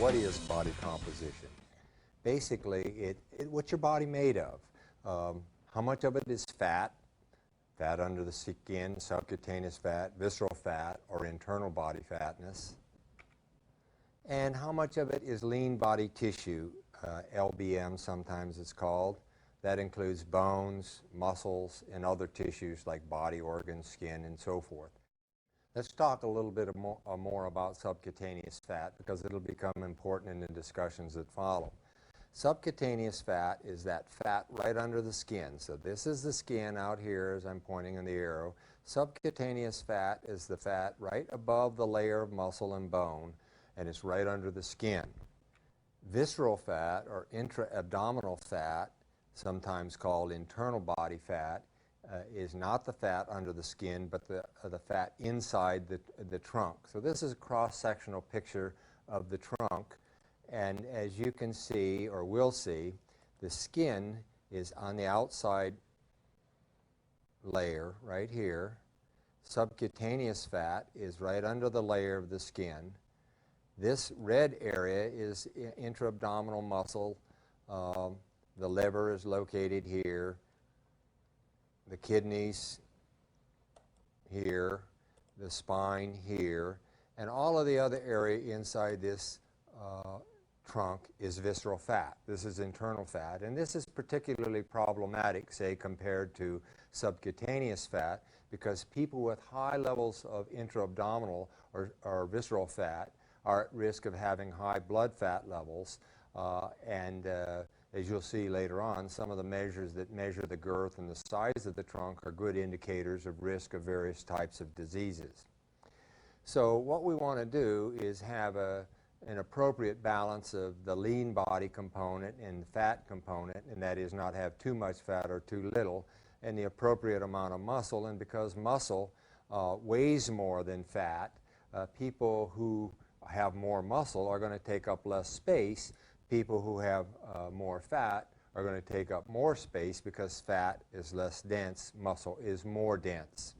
What is body composition? Basically, what's your body made of? How much of it is fat, fat under the skin, subcutaneous fat, visceral fat, or internal body fatness? And how much of it is lean body tissue, LBM sometimes it's called. That includes bones, muscles, and other tissues like body organs, skin, and so forth. Let's talk a little bit more about subcutaneous fat because it'll become important in the discussions that follow. Subcutaneous fat is that fat right under the skin. So this is the skin out here as I'm pointing in the arrow. Subcutaneous fat is the fat right above the layer of muscle and bone, and it's right under the skin. Visceral fat, or intra-abdominal fat, sometimes called internal body fat, is not the fat under the skin, but the fat inside the trunk. So this is a cross-sectional picture of the trunk. And as you can see, or will see, the skin is on the outside layer right here. Subcutaneous fat is right under the layer of the skin. This red area is intra-abdominal muscle. The liver is located here. The kidneys here. The spine here. And all of the other area inside this trunk is visceral fat. This is internal fat, and this is particularly problematic, say, compared to subcutaneous fat, because people with high levels of intra-abdominal or visceral fat are at risk of having high blood fat levels, and as you'll see later on, some of the measures that measure the girth and the size of the trunk are good indicators of risk of various types of diseases. So what we want to do is have an appropriate balance of the lean body component and the fat component, and that is not have too much fat or too little, and the appropriate amount of muscle. And because muscle weighs more than fat, people who have more muscle are going to take up less space. People who have more fat are going to take up more space because fat is less dense, muscle is more dense.